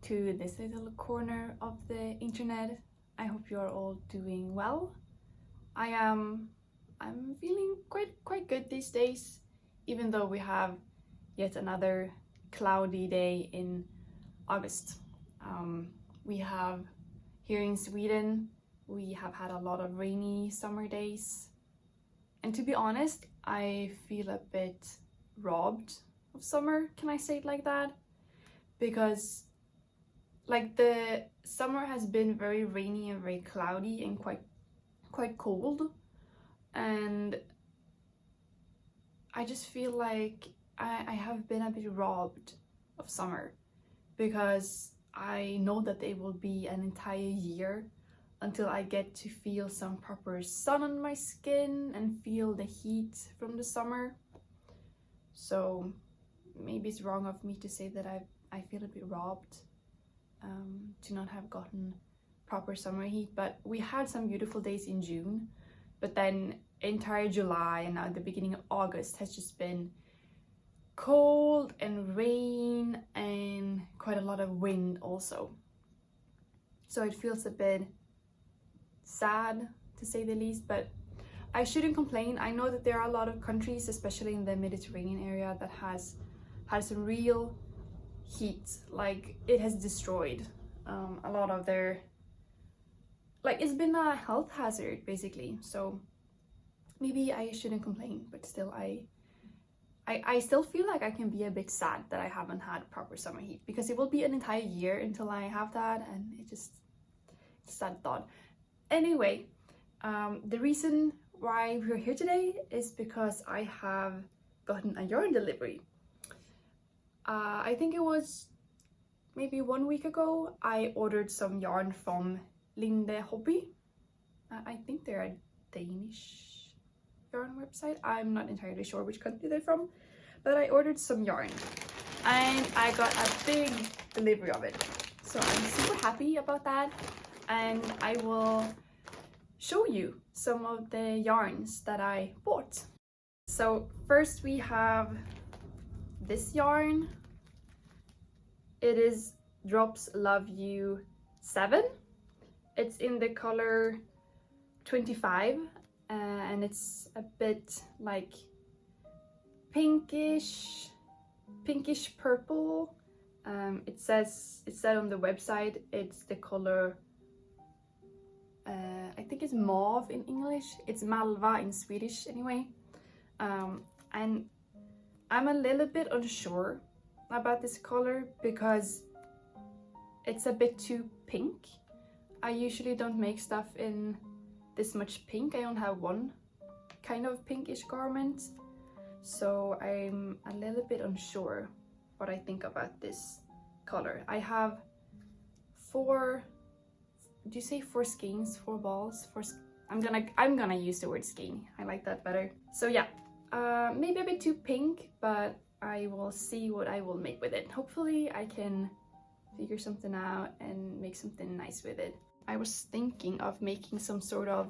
to this little corner of the internet. I hope you are all doing well. I'm feeling quite good these days, even though we have yet another cloudy day in August. We have here in Sweden, we have had a lot of rainy summer days, and to be honest, I feel a bit robbed of summer. Can I say it like that? Because like the summer has been very rainy and very cloudy and quite cold, and I just feel like I have been a bit robbed of summer, because I know that it will be an entire year until I get to feel some proper sun on my skin and feel the heat from the summer. So maybe it's wrong of me to say that I feel a bit robbed to not have gotten proper summer heat, but we had some beautiful days in June, but then entire July and now the beginning of August has just been cold and rain and quite a lot of wind also. So it feels a bit sad to say the least, but I shouldn't complain. I know that there are a lot of countries, especially in the Mediterranean area, that has had some real heat. Like it has destroyed a lot of their, like it's been a health hazard basically. So maybe I shouldn't complain, but still I still feel like I can be a bit sad that I haven't had proper summer heat, because it will be an entire year until I have that, and it's a sad thought. Anyway, the reason why we're here today is because I have gotten a yarn delivery. I think it was maybe 1 week ago. I ordered some yarn from Linde Hobby. I think they're a Danish yarn website. I'm not entirely sure which country they're from, but I ordered some yarn and I got a big delivery of it. So I'm super happy about that, and I will show you some of the yarns that I bought. So first we have this yarn. It is Drops Love You 7. It's in the color 25, and it's a bit like pinkish purple. It said on the website it's the color, I think it's mauve in English. It's malva in Swedish anyway. And I'm a little bit unsure about this color because it's a bit too pink. I usually don't make stuff in this much pink. I only have one kind of pinkish garment, so I'm a little bit unsure what I think about this color. I have four, do you say four skeins, four balls? I'm gonna use the word skein. I like that better. So yeah, maybe a bit too pink, but I will see what I will make with it. Hopefully I can figure something out and make something nice with it. I was thinking of making some sort of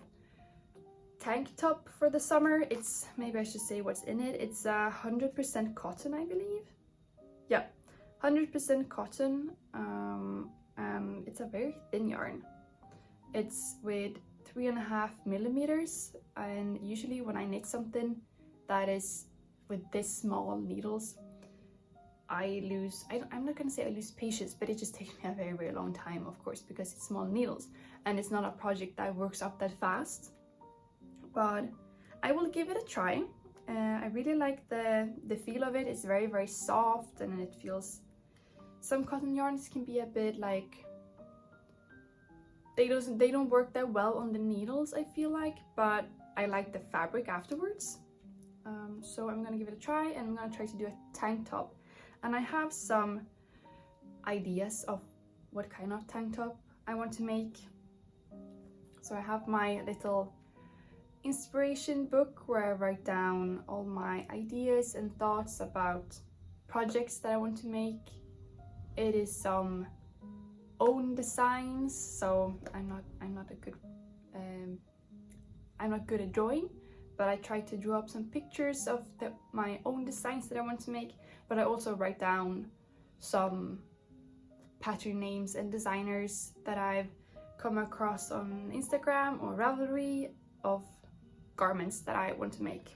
tank top for the summer. It's, maybe I should say what's in it. It's 100% cotton, I believe. Yeah, 100% cotton, and it's a very thin yarn. It's with 3.5 millimeters, and usually when I knit something that is with this small needles, I'm not gonna say I lose patience, but it just takes me a very long time, of course, because it's small needles and it's not a project that works up that fast. But I will give it a try. I really like the feel of it. It's very soft, and it feels, some cotton yarns can be a bit like, they don't work that well on the needles, I feel like, but I like the fabric afterwards. So I'm gonna give it a try, and I'm gonna try to do a tank top. And I have some ideas of what kind of tank top I want to make. So I have my little inspiration book where I write down all my ideas and thoughts about projects that I want to make. It is some own designs, so I'm not good at drawing, but I try to draw up some pictures of my own designs that I want to make. But I also write down some pattern names and designers that I've come across on Instagram or Ravelry of garments that I want to make.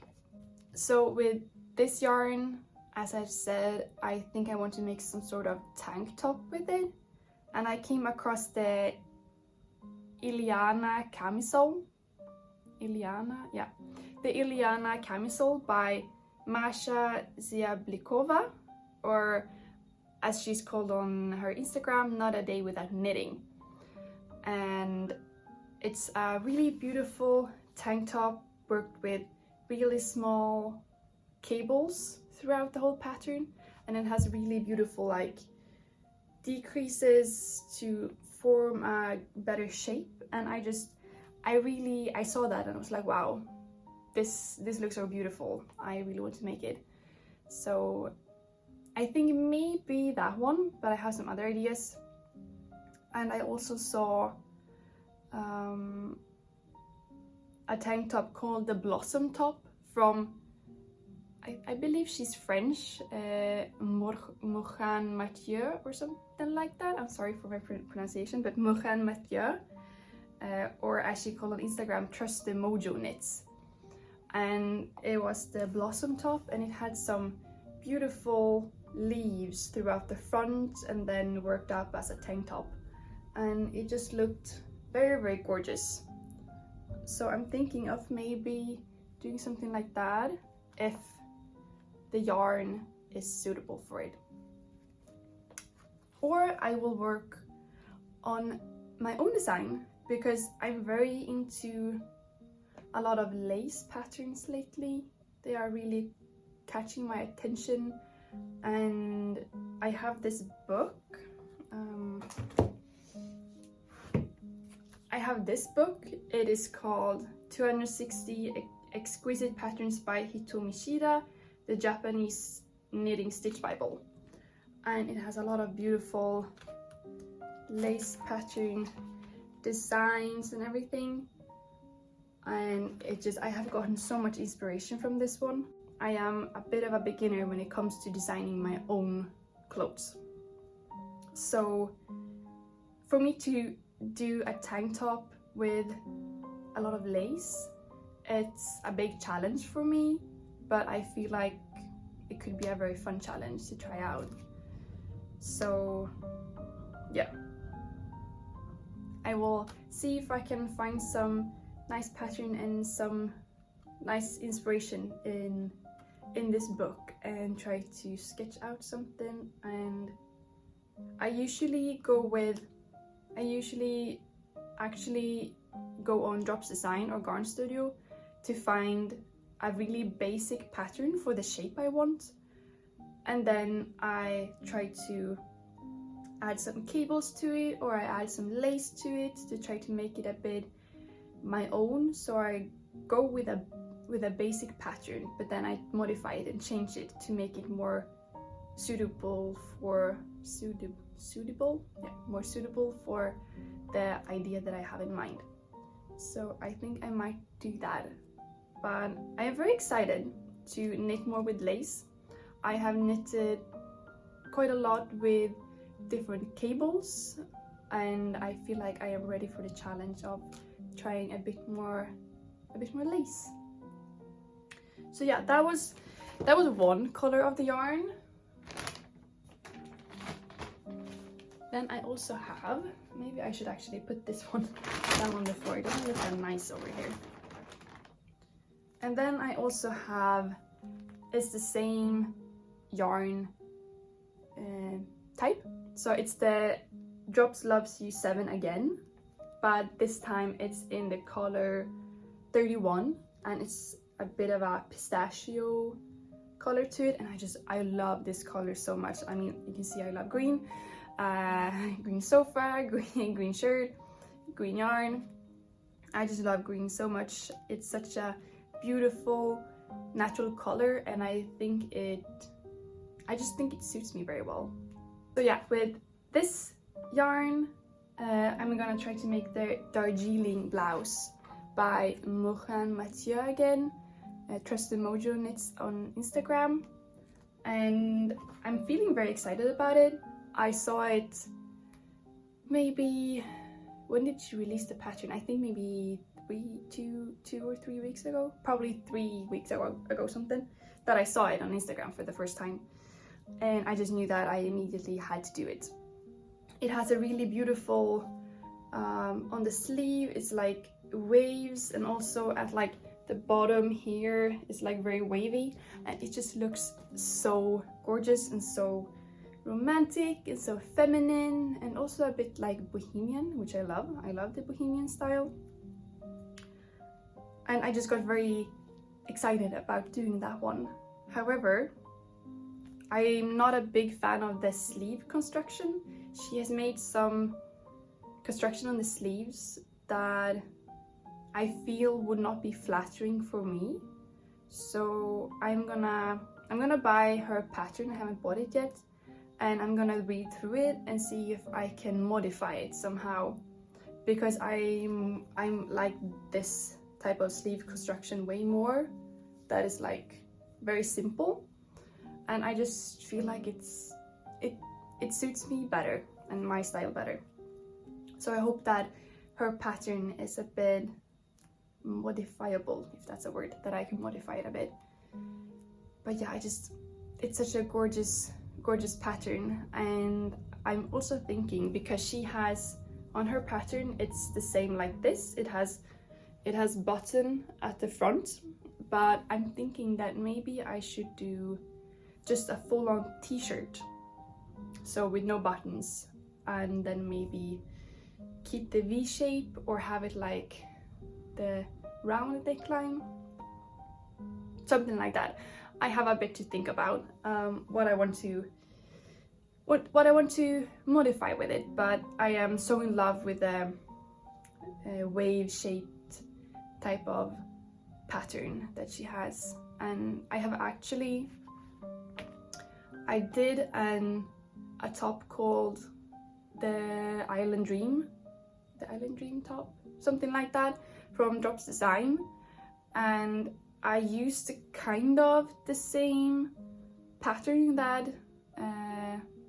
So with this yarn, as I've said, I think I want to make some sort of tank top with it. And I came across the Iliana camisole. The Iliana camisole by Masha Ziablikova, or as she's called on her Instagram, Not a Day Without Knitting. And it's a really beautiful tank top worked with really small cables throughout the whole pattern, and it has really beautiful like decreases to form a better shape. And I saw that and I was like, wow, this looks so beautiful. I really want to make it. So I think maybe that one, but I have some other ideas. And I also saw a tank top called the Blossom Top from, I believe she's French, Morgan Mathieu or something like that. I'm sorry for my pronunciation, but Morgan Mathieu, or as she called on Instagram, Trust the Mojo Knits. And it was the Blossom Top, and it had some beautiful leaves throughout the front and then worked up as a tank top. And it just looked very, very gorgeous. So I'm thinking of maybe doing something like that if the yarn is suitable for it. Or I will work on my own design, because I'm very into a lot of lace patterns lately. They are really catching my attention, and I have this book. It is called 260 Exquisite Patterns by Hitomi Shida, the Japanese Knitting Stitch Bible. And it has a lot of beautiful lace pattern designs and everything. And I have gotten so much inspiration from this one. I am a bit of a beginner when it comes to designing my own clothes. So for me to do a tank top with a lot of lace, it's a big challenge for me, but I feel like it could be a very fun challenge to try out. So yeah, I will see if I can find some nice pattern and some nice inspiration in this book and try to sketch out something. And I usually actually go on Drops Design or Garn Studio to find a really basic pattern for the shape I want, and then I try to add some cables to it, or I add some lace to it to try to make it a bit my own. So I go with a basic pattern, but then I modify it and change it to make it more suitable for the idea that I have in mind. So I think I might do that. But I am very excited to knit more with lace. I have knitted quite a lot with different cables, and I feel like I am ready for the challenge of trying a bit more lace. So yeah, that was one color of the yarn. Then I also have, maybe I should actually put this one down on the floor. It doesn't look that nice over here. And then I also have, it's the same yarn type. So it's the Drops Loves You 7 again, but this time it's in the color 31, and it's a bit of a pistachio color to it, and I love this color so much. I mean, you can see I love green, green sofa, green shirt, green yarn. I just love green so much. It's such a beautiful natural color, and I just think it suits me very well. So yeah, with this yarn, I'm gonna try to make the Darjeeling blouse by Morgan Mathieu again. Trust the Mojo Knits on Instagram, and I'm feeling very excited about it. I saw it maybe, when did she release the pattern? I think maybe two or 3 weeks ago, probably 3 weeks ago something, that I saw it on Instagram for the first time, and I just knew that I immediately had to do it. It has a really beautiful, on the sleeve it's like waves, and also at like the bottom here is like very wavy, and it just looks so gorgeous and so romantic and so feminine, and also a bit like bohemian, which I love. I love the bohemian style, and I just got very excited about doing that one. However, I'm not a big fan of the sleeve construction. She has made some construction on the sleeves that I feel would not be flattering for me. So I'm gonna buy her pattern. I haven't bought it yet, and I'm gonna read through it and see if I can modify it somehow, because I'm like this type of sleeve construction way more. That is like very simple, and I just feel like it suits me better and my style better. So I hope that her pattern is a bit modifiable, if that's a word, that I can modify it a bit. But yeah, it's such a gorgeous pattern. And I'm also thinking, because she has on her pattern, it's the same like this, it has button at the front, but I'm thinking that maybe I should do just a full-on t-shirt, so with no buttons, and then maybe keep the V shape or have it like the round neckline, something like that. I have a bit to think about what I want to modify with it, but I am so in love with the wave shaped type of pattern that she has. And I have actually, I did a top called the Island Dream top, something like that, from Drops Design, and I used kind of the same pattern that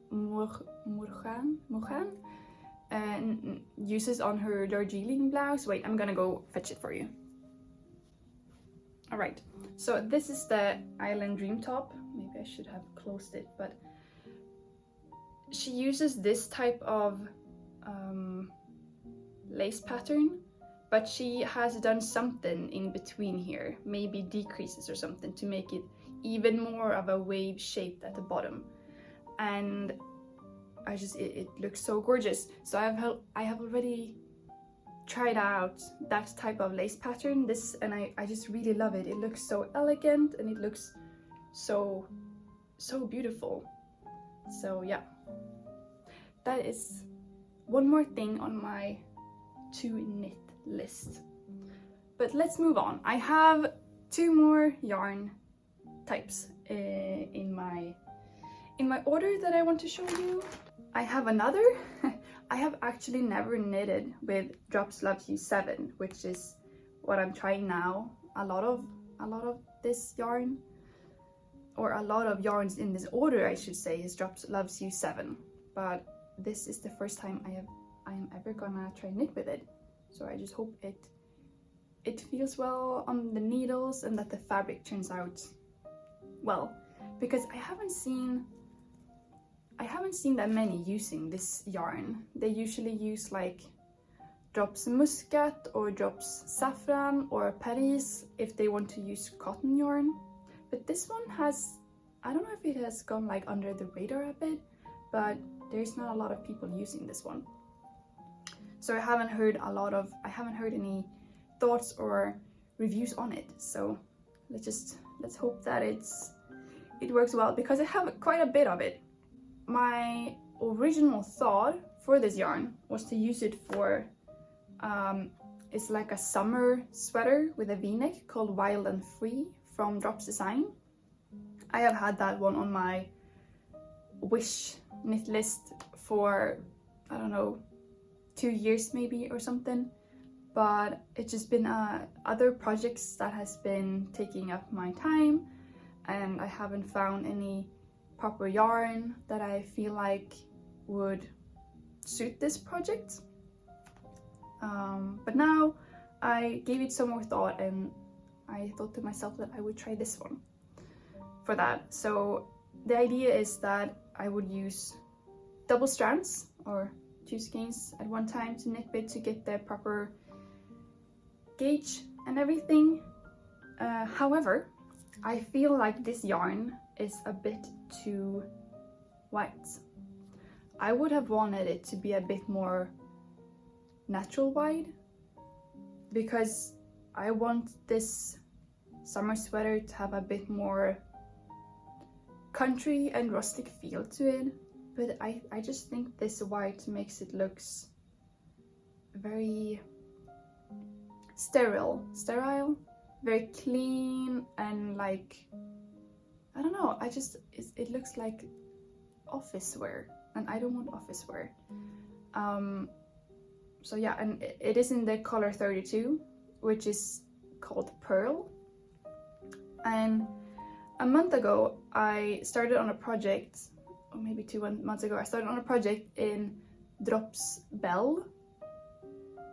Morgan uses on her Darjeeling blouse. Wait, I'm gonna go fetch it for you. Alright, so this is the Island Dream top. Maybe I should have closed it, but she uses this type of lace pattern, but she has done something in between here, maybe decreases or something, to make it even more of a wave shaped at the bottom. And it looks so gorgeous. So I have already tried out that type of lace pattern, and I just really love it. It looks so elegant and it looks so beautiful. So yeah, that is one more thing on my to knit list. But let's move on. I have 2 more yarn types in my order that I want to show you. I have another. I have actually never knitted with Drops Loves You 7, which is what I'm trying now. A lot of this yarn, or a lot of yarns in this order, I should say, is Drops Loves You 7. But this is the first time I am ever gonna try knit with it. So I just hope it feels well on the needles and that the fabric turns out well, because I haven't seen that many using this yarn. They usually use like Drops Muscat or Drops Saffron or Paris if they want to use cotton yarn. But this one has, I don't know if it has gone like under the radar a bit, but there's not a lot of people using this one. So I haven't heard any thoughts or reviews on it. So let's hope that it works well, because I have quite a bit of it. My original thought for this yarn was to use it for it's like a summer sweater with a v-neck called Wild and Free from Drops Design. I have had that one on my wish knit list for, I don't know, 2 years maybe or something, but it's just been other projects that has been taking up my time, and I haven't found any proper yarn that I feel like would suit this project. But now I gave it some more thought, and I thought to myself that I would try this one for that. So the idea is that I would use double strands or 2 skeins at one time to knit with to get the proper gauge and everything. However, I feel like this yarn is a bit too white. I would have wanted it to be a bit more natural white, because I want this summer sweater to have a bit more country and rustic feel to it. But I just think this white makes it looks very sterile, very clean, and like, I don't know, it looks like office wear, and I don't want office wear. So yeah, and it is in the color 32, which is called Pearl. And a month ago I started on a project, or maybe 2 months ago, I started on a project in Drops Bell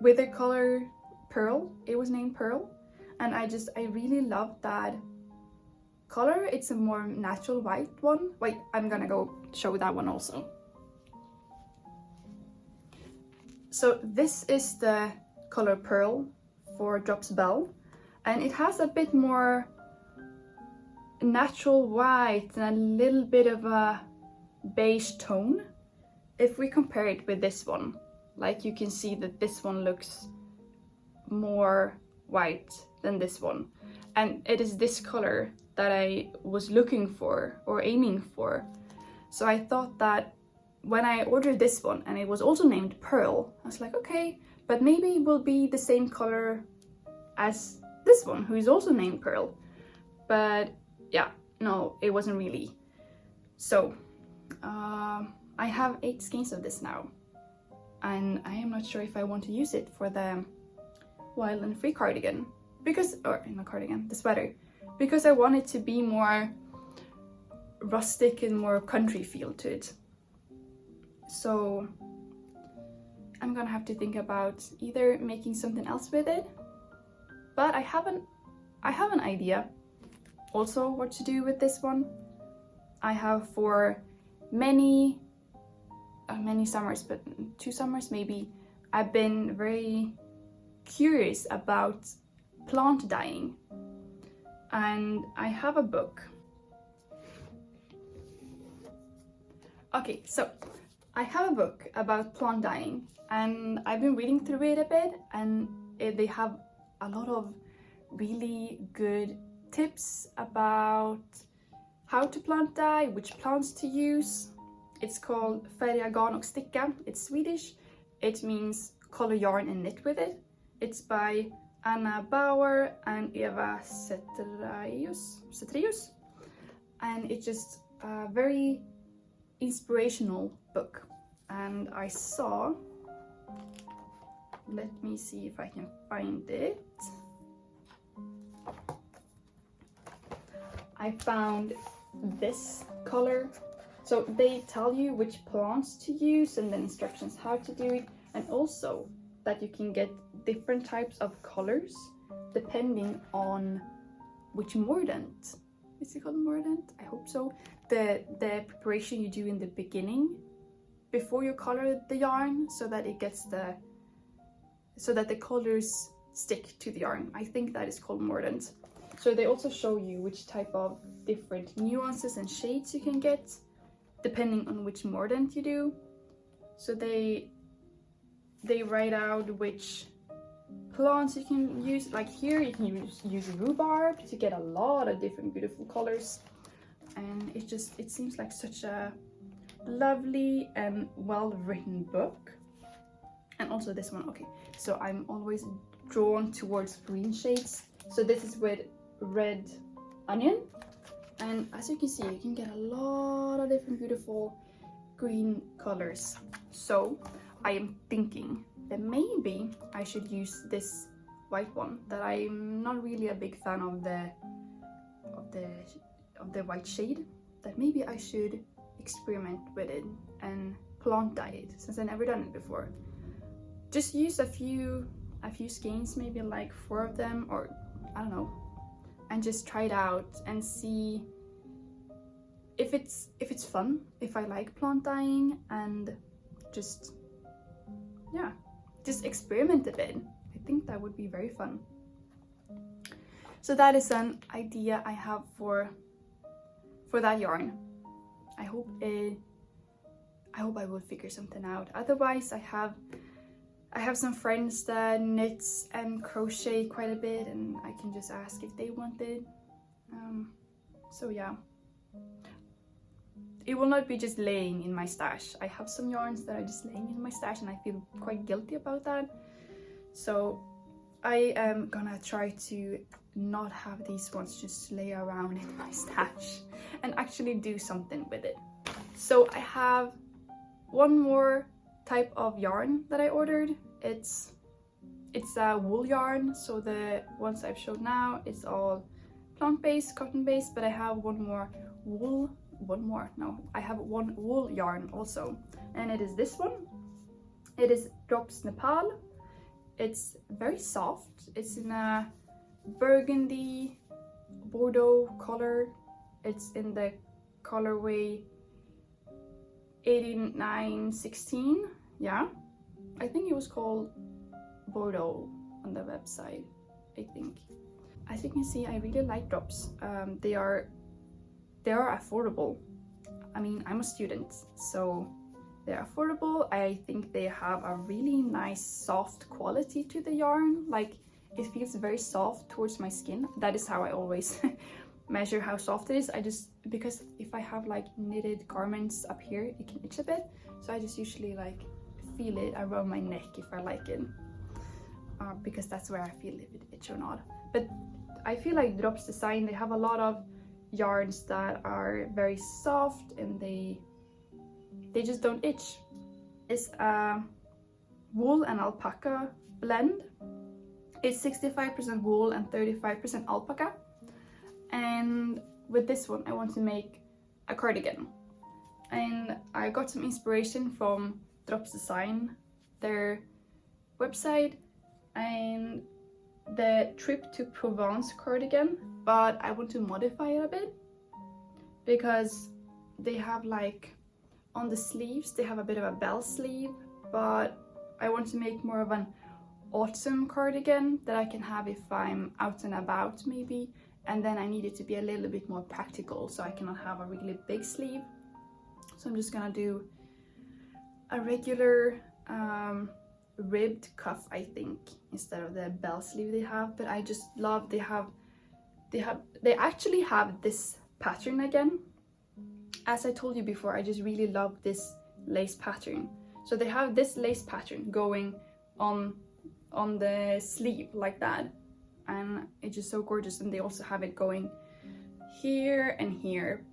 with the color Pearl. It was named Pearl, and I really love that color. It's a more natural white one. Wait, I'm gonna go show that one also. So this is the color Pearl for Drops Bell, and it has a bit more natural white and a little bit of a beige tone. If we compare it with this one, like, you can see that this one looks more white than this one, and it is this color that I was looking for or aiming for. So I thought that when I ordered this one and it was also named Pearl, I was like, okay, but maybe it will be the same color as this one, who is also named Pearl. But yeah, no, it wasn't really. So I have 8 skeins of this now, and I am not sure if I want to use it for the Wild and Free cardigan, because, or not cardigan, the sweater, because I want it to be more rustic and more country feel to it. So I'm gonna have to think about either making something else with it, but I have an idea also what to do with this one. I have for many summers, but 2 summers maybe, I've been very curious about plant dyeing, and I have a book. Okay, so I have a book about plant dyeing, and I've been reading through it a bit, and they have a lot of really good tips about how to plant dye, which plants to use. It's called Färga garn och sticka. It's Swedish. It means color yarn and knit with it. It's by Anna Bauer and Eva Cetrius. And it's just a very inspirational book. And I saw, let me see if I can find it. I found this color. So they tell you which plants to use and then instructions how to do it, and also that you can get different types of colors depending on which mordant. Is it called mordant? I hope so. The preparation you do in the beginning before you color the yarn, so that it gets so that the colors stick to the yarn. I think that is called mordant. So they also show you which type of different nuances and shades you can get depending on which mordant you do. So they write out which plants you can use. Like here you can use rhubarb to get a lot of different beautiful colors, and it seems like such a lovely and well-written book. And also this one, okay, so I'm always drawn towards green shades, so this is with red onion, and as you can see, you can get a lot of different beautiful green colors. So I am thinking that maybe I should use this white one, that I'm not really a big fan of the white shade, that maybe I should experiment with it and plant dye it, since I've never done it before. Just use a few skeins, maybe like 4 of them, or I don't know, and just try it out and see if it's fun, if I like plant dyeing, and just experiment a bit. I think that would be very fun. So that is an idea I have for that yarn. I hope I will figure something out. Otherwise, I have some friends that knits and crochet quite a bit, and I can just ask if they want it. So yeah, it will not be just laying in my stash. I have some yarns that are just laying in my stash, and I feel quite guilty about that. So I am gonna try to not have these ones just lay around in my stash and actually do something with it. So I have one more type of yarn that I ordered. It's a wool yarn, so the ones I've showed now is all plant-based, cotton-based, but I have one wool yarn also, and it is this one. It is Drops Nepal. It's very soft. It's in a burgundy Bordeaux color. It's in the colorway 8916. Yeah, I think it was called Bordeaux on the website, I think. As you can see, I really like Drops. They are affordable. I mean, I'm a student, so they're affordable. I think they have a really nice soft quality to the yarn. Like, it feels very soft towards my skin. That is how I always measure how soft it is. Because if I have like knitted garments up here, it can itch a bit. So I just usually like feel it around my neck if I like it. Because that's where I feel if it itch or not. But I feel like Drops Design, they have a lot of yarns that are very soft and they just don't itch. It's a wool and alpaca blend. It's 65% wool and 35% alpaca. And with this one, I want to make a cardigan. And I got some inspiration from Drops Design, their website, and the Trip to Provence cardigan, but I want to modify it a bit because they have like on the sleeves, they have a bit of a bell sleeve, but I want to make more of an autumn cardigan that I can have if I'm out and about maybe, and then I need it to be a little bit more practical, so I cannot have a really big sleeve. So I'm just gonna do a regular ribbed cuff, I think, instead of the bell sleeve they have. But I just love they actually have this pattern again. As I told you before, I just really love this lace pattern. So they have this lace pattern going on the sleeve like that, and it's just so gorgeous. And they also have it going here and here,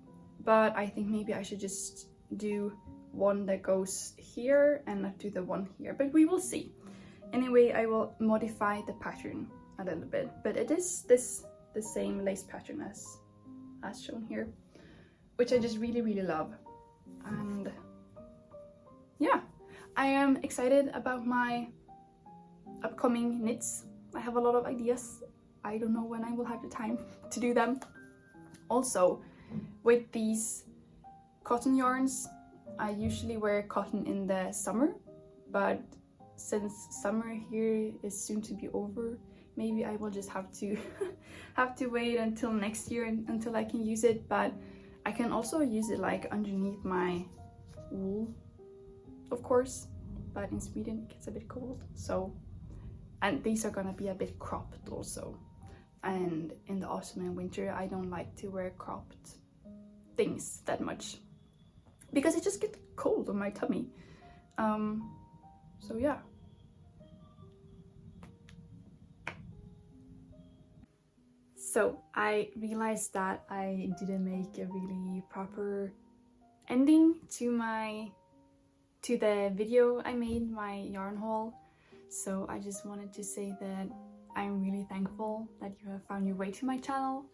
but I think maybe I should just do one that goes here and not do the one here, but we will see. Anyway, I will modify the pattern a little bit, but it is the same lace pattern as shown here, which I just really love. And yeah, I am excited about my upcoming knits. I have a lot of ideas. I don't know when I will have the time to do them. Also, with these cotton yarns, I usually wear cotton in the summer, but since summer here is soon to be over, maybe I will just have to wait until next year until I can use it. But I can also use it like underneath my wool, of course, but in Sweden it gets a bit cold, so, and these are gonna be a bit cropped also. And in the autumn and winter, I don't like to wear cropped things that much because it just gets cold on my tummy. So yeah. So I realized that I didn't make a really proper ending to the video I made, my yarn haul. So I just wanted to say that I'm really thankful that you have found your way to my channel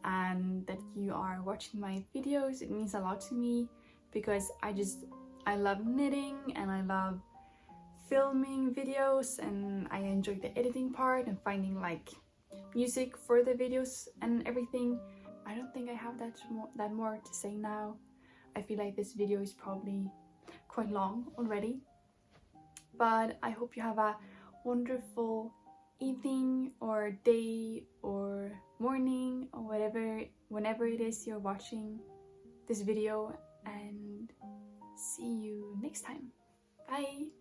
and that you are watching my videos. It means a lot to me because I love knitting and I love filming videos, and I enjoy the editing part and finding like music for the videos and everything. I don't think I have that more to say now. I feel like this video is probably quite long already, but I hope you have a wonderful evening or day or morning or whatever, whenever it is you're watching this video, and see you next time. Bye!